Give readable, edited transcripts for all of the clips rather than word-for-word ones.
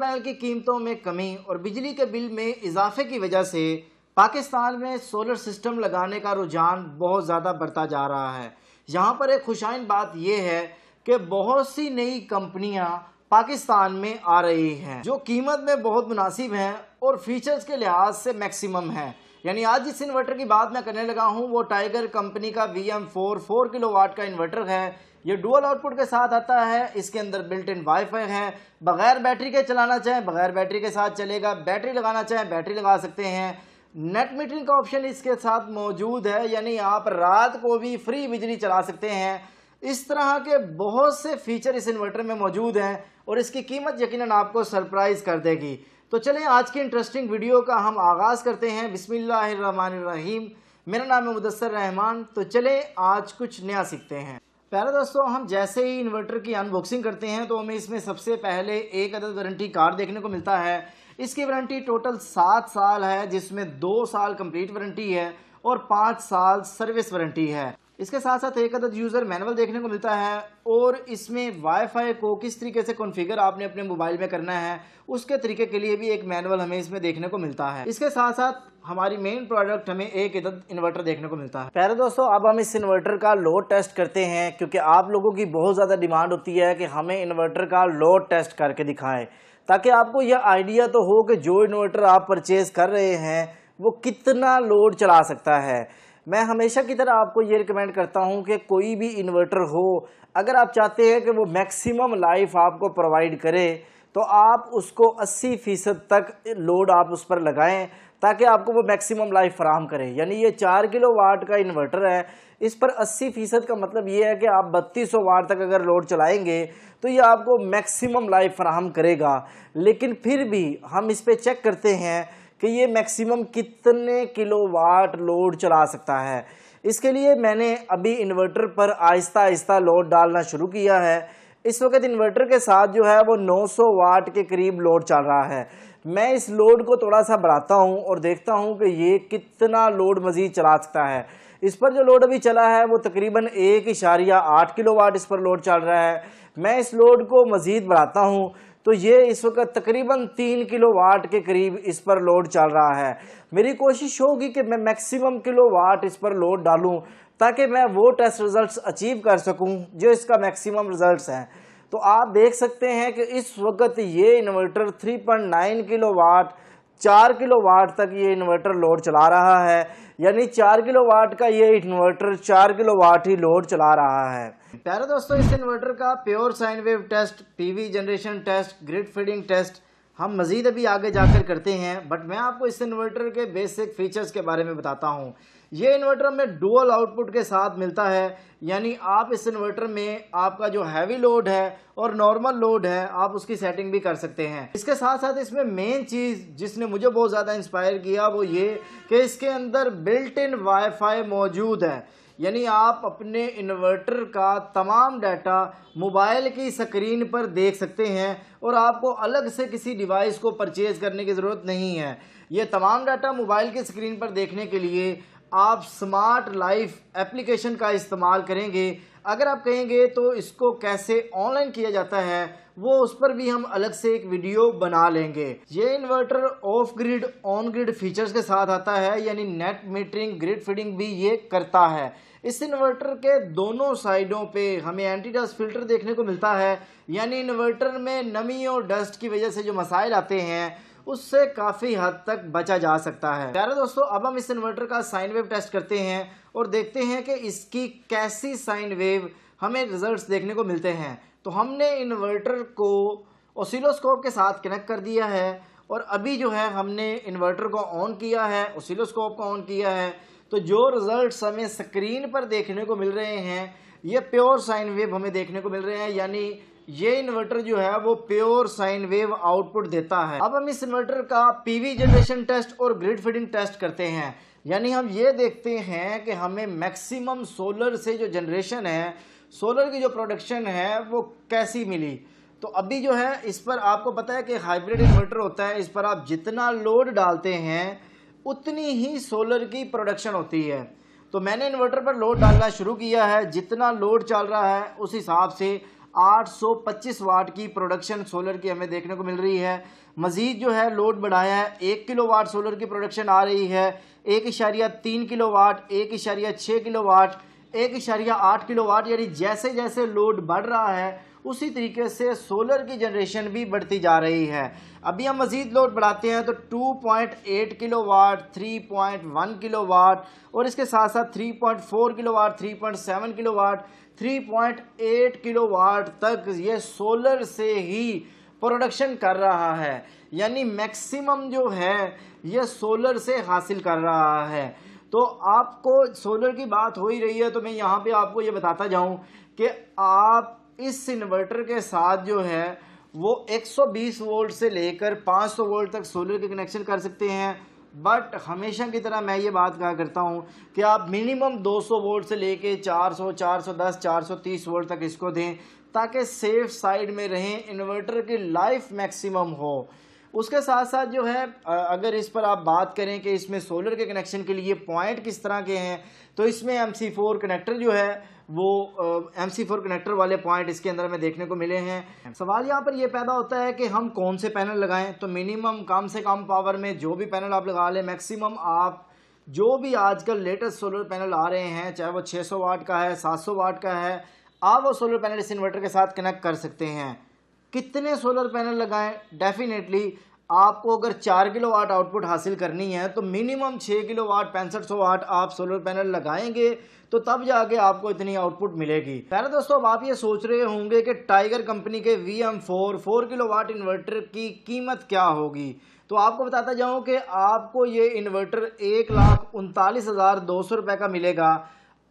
Panel की कीमतों में कमी और बिजली के बिल में इजाफे की वजह से पाकिस्तान में सोलर सिस्टम लगाने का रुझान बहुत ज़्यादा बढ़ता जा रहा है। यहाँ पर एक खुशाइन बात यह है कि बहुत सी नई कंपनियां पाकिस्तान में आ रही हैं जो कीमत में बहुत मुनासिब हैं और फीचर्स के लिहाज से मैक्सिमम है। यानी आज जिस इन्वर्टर की बात मैं करने लगा हूँ वो टाइगर कंपनी का VM4 4 किलोवाट का इन्वर्टर है। ये डुअल आउटपुट के साथ आता है, इसके अंदर बिल्ट इन वाईफाई है, बगैर बैटरी के चलाना चाहें बगैर बैटरी के साथ चलेगा, बैटरी लगाना चाहें बैटरी लगा सकते हैं। नेट मीटरिंग का ऑप्शन इसके साथ मौजूद है, यानी आप रात को भी फ्री बिजली चला सकते हैं। इस तरह के बहुत से फीचर इस इन्वर्टर में मौजूद हैं और इसकी कीमत यकीनन आपको सरप्राइज कर देगी। तो चलें आज की इंटरेस्टिंग वीडियो का हम आगाज़ करते हैं। बिस्मिल्लाहिर्रहमानिर्रहीम। मेरा नाम है मुदस्सर रहमान। तो चलें आज कुछ नया सीखते हैं। पहले दोस्तों, हम जैसे ही इन्वर्टर की अनबॉक्सिंग करते हैं तो हमें इसमें सबसे पहले एक अदद वारंटी कार्ड देखने को मिलता है। इसकी वारंटी टोटल 7 साल है, जिसमें 2 साल कंप्लीट वारंटी है और 5 साल सर्विस वारंटी है। इसके साथ साथ एक अदद यूज़र मैनुअल देखने को मिलता है और इसमें वाईफाई को किस तरीके से कॉन्फ़िगर आपने अपने मोबाइल में करना है उसके तरीके के लिए भी एक मैनुअल हमें इसमें देखने को मिलता है। इसके साथ साथ हमारी मेन प्रोडक्ट हमें एक अदद इन्वर्टर देखने को मिलता है। पहले दोस्तों, अब हम इस इन्वर्टर का लोड टेस्ट करते हैं, क्योंकि आप लोगों की बहुत ज़्यादा डिमांड होती है कि हमें इन्वर्टर का लोड टेस्ट करके दिखाएं, ताकि आपको यह आइडिया तो हो कि जो इन्वर्टर आप परचेज़ कर रहे हैं वो कितना लोड चला सकता है। मैं हमेशा की तरह आपको ये रिकमेंड करता हूँ कि कोई भी इन्वर्टर हो, अगर आप चाहते हैं कि वो मैक्सिमम लाइफ आपको प्रोवाइड करे तो आप उसको 80% तक लोड आप उस पर लगाएं, ताकि आपको वो मैक्सिमम लाइफ फराहम करे। यानी ये 4 किलोवाट का इन्वर्टर है, इस पर 80% का मतलब ये है कि आप 3200 वाट तक अगर लोड चलाएंगे तो ये आपको मैक्सिमम लाइफ फराहम करेगा। लेकिन फिर भी हम इस पर चेक करते हैं कि ये मैक्सिमम कितने किलोवाट लोड चला सकता है। इसके लिए मैंने अभी इन्वर्टर पर आहिस्ता आहिस्ता लोड डालना शुरू किया है। इस वक्त इन्वर्टर के साथ जो है वो 900 वाट के करीब लोड चल रहा है। मैं इस लोड को थोड़ा सा बढ़ाता हूं और देखता हूं कि ये कितना लोड मज़ीद चला सकता है। इस पर जो लोड अभी चला है वो तकरीबन 1.8 किलोवाट इस पर लोड चल रहा है। मैं इस लोड को मज़ीद बढ़ाता हूं तो ये इस वक्त तकरीबन 3 किलोवाट के करीब इस पर लोड चल रहा है। मेरी कोशिश होगी कि मैं मैक्सिमम किलोवाट इस पर लोड डालूं, ताकि मैं वो टेस्ट रिजल्ट्स अचीव कर सकूं जो इसका मैक्सिमम रिजल्ट्स हैं। तो आप देख सकते हैं कि इस वक्त ये इन्वर्टर 3.9 किलोवाट 4 किलोवाट तक ये इन्वर्टर लोड चला रहा है। यानी 4 किलोवाट का ये इन्वर्टर 4 किलोवाट ही लोड चला रहा है। प्यारे दोस्तों, इस इन्वर्टर का pure sine wave test, PV generation test, grid feeding test हम मज़ीद अभी आगे जाकर करते हैं, बट मैं आपको इस इन्वर्टर के बेसिक फीचर्स के बारे में बताता हूँ। ये इन्वर्टर हमें डुअल आउटपुट के साथ मिलता है, यानी आप इस इन्वर्टर में आपका जो हैवी लोड है और नॉर्मल लोड है आप उसकी सेटिंग भी कर सकते हैं। इसके साथ साथ इसमें मेन चीज़ जिसने मुझे बहुत ज़्यादा इंस्पायर किया वो ये कि इसके अंदर बिल्ट इन वाईफाई मौजूद है। यानी आप अपने इन्वर्टर का तमाम डाटा मोबाइल की स्क्रीन पर देख सकते हैं और आपको अलग से किसी डिवाइस को परचेज करने की ज़रूरत नहीं है। ये तमाम डाटा मोबाइल की स्क्रीन पर देखने के लिए आप स्मार्ट लाइफ एप्लीकेशन का इस्तेमाल करेंगे। अगर आप कहेंगे तो इसको कैसे ऑनलाइन किया जाता है वो उस पर भी हम अलग से एक वीडियो बना लेंगे। ये inverter of grid on grid features के साथ आता है, यानी नेट मीटरिंग ग्रिड फीडिंग भी ये करता है। इस इन्वर्टर के दोनों साइडों पे हमें एंटी डस्ट फिल्टर देखने को मिलता है, यानी इन्वर्टर में नमी और डस्ट की वजह से जो मसाइल आते हैं उससे काफ़ी हद तक बचा जा सकता है। प्यारे दोस्तों, अब हम इस इन्वर्टर का साइन वेव टेस्ट करते हैं और देखते हैं कि इसकी कैसी साइन वेव हमें रिजल्ट्स देखने को मिलते हैं। तो हमने इन्वर्टर को ऑसिलोस्कोप के साथ कनेक्ट कर दिया है और अभी जो है हमने इन्वर्टर को ऑन किया है, ऑसिलोस्कोप को ऑन किया है। तो जो रिजल्ट्स हमें स्क्रीन पर देखने को मिल रहे हैं ये प्योर साइन वेव हमें देखने को मिल रहे हैं, यानी ये इन्वर्टर जो है वो प्योर साइन वेव आउटपुट देता है। अब हम इस इन्वर्टर का पीवी जनरेशन टेस्ट और ग्रिड फीडिंग टेस्ट करते हैं, यानी हम ये देखते हैं कि हमें मैक्सिमम सोलर से जो जनरेशन है, सोलर की जो प्रोडक्शन है वो कैसी मिली। तो अभी जो है इस पर आपको पता है कि हाइब्रिड इन्वर्टर होता है, इस पर आप जितना लोड डालते हैं उतनी ही सोलर की प्रोडक्शन होती है। तो मैंने इन्वर्टर पर लोड डालना शुरू किया है, जितना लोड चल रहा है उस हिसाब से 825 वाट की प्रोडक्शन सोलर की हमें देखने को मिल रही है। मज़ीद जो है लोड बढ़ाया है, 1 किलोवाट सोलर की प्रोडक्शन आ रही है, 1.3 किलोवाट, 1.6 किलोवाट, 1.8 किलोवाट, यानी जैसे जैसे लोड बढ़ रहा है उसी तरीके से सोलर की जनरेशन भी बढ़ती जा रही है। अभी हम मज़ीद लोड बढ़ाते हैं तो 2.8 किलोवाट, 3.1 किलोवाट और इसके साथ साथ 3.4 किलोवाट, 3.7 किलोवाट, 3.8 किलोवाट तक ये सोलर से ही प्रोडक्शन कर रहा है, यानी मैक्सिमम जो है ये सोलर से हासिल कर रहा है। तो आपको सोलर की बात हो ही रही है तो मैं यहाँ पे आपको ये बताता जाऊँ कि आप इस इन्वर्टर के साथ जो है वो 120 वोल्ट से लेकर 500 वोल्ट तक सोलर के कनेक्शन कर सकते हैं। बट हमेशा की तरह मैं ये बात कहा करता हूँ कि आप मिनिमम 200 वोल्ट से लेके 400, 410, 430 वोल्ट तक इसको दें ताकि सेफ साइड में रहें, इन्वर्टर की लाइफ मैक्सिमम हो। उसके साथ साथ जो है अगर इस पर आप बात करें कि इसमें सोलर के कनेक्शन के लिए पॉइंट किस तरह के हैं तो इसमें MC4 कनेक्टर जो है वो MC4 कनेक्टर वाले पॉइंट इसके अंदर हमें देखने को मिले हैं। सवाल यहाँ पर ये पैदा होता है कि हम कौन से पैनल लगाएं। तो मिनिमम कम से कम पावर में जो भी पैनल आप लगा लें, मैक्सिमम आप जो भी आजकल लेटेस्ट सोलर पैनल आ रहे हैं, चाहे वो 600 वाट का है, 700 वाट का है, आप वो सोलर पैनल इस इन्वर्टर के साथ कनेक्ट कर सकते हैं। कितने सोलर पैनल लगाएं? डेफिनेटली आपको अगर 4 किलोवाट आउटपुट हासिल करनी है तो मिनिमम 6 किलोवाट 6500 वाट आप सोलर पैनल लगाएंगे तो तब जाके आपको इतनी आउटपुट मिलेगी। पहले दोस्तों अब आप ये सोच रहे होंगे कि टाइगर कंपनी के VM4 4 किलोवाट इन्वर्टर की कीमत क्या होगी। तो आपको बताता जाऊं कि आपको ये इन्वर्टर 1,39,200 रुपये का मिलेगा।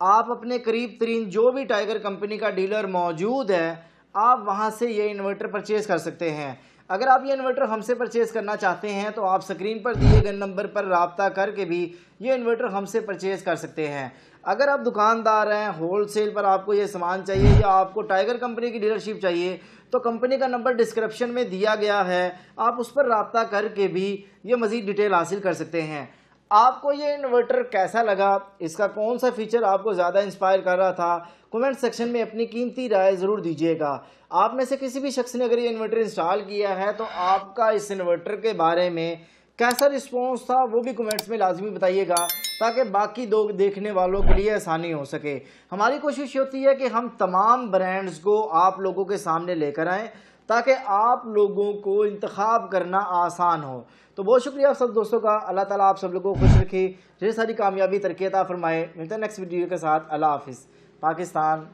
आप अपने करीब तरीन जो भी टाइगर कंपनी का डीलर मौजूद है आप वहां से ये इन्वर्टर परचेज कर सकते हैं। अगर आप ये इन्वर्टर हमसे परचेज़ करना चाहते हैं तो आप स्क्रीन पर दिए गए नंबर पर रब्ता करके भी ये इन्वर्टर हमसे परचेज़ कर सकते हैं। अगर आप दुकानदार हैं, होलसेल पर आपको ये सामान चाहिए या आपको टाइगर कंपनी की डीलरशिप चाहिए तो कंपनी का नंबर डिस्क्रिप्शन में दिया गया है, आप उस पर रब्ता करके भी ये मज़ीद डिटेल हासिल कर सकते हैं। आपको ये इन्वर्टर कैसा लगा, इसका कौन सा फीचर आपको ज़्यादा इंस्पायर कर रहा था, कमेंट सेक्शन में अपनी कीमती राय ज़रूर दीजिएगा। आप में से किसी भी शख्स ने अगर ये इन्वर्टर इंस्टॉल किया है तो आपका इस इन्वर्टर के बारे में कैसा रिस्पॉन्स था वो भी कमेंट्स में लाजमी बताइएगा ताकि बाकी लोग देखने वालों के लिए आसानी हो सके। हमारी कोशिश होती है कि हम तमाम ब्रांड्स को आप लोगों के सामने लेकर आएँ ताकि आप लोगों को इंतखाब करना आसान हो। तो बहुत शुक्रिया आप सब दोस्तों का। अल्लाह ताला आप सब लोगों को खुश रखे, ढेर सारी कामयाबी तरक्की अता फरमाए। मिलते हैं नेक्स्ट वीडियो के साथ। अल्लाह हाफिज़। पाकिस्तान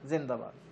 जिंदाबाद।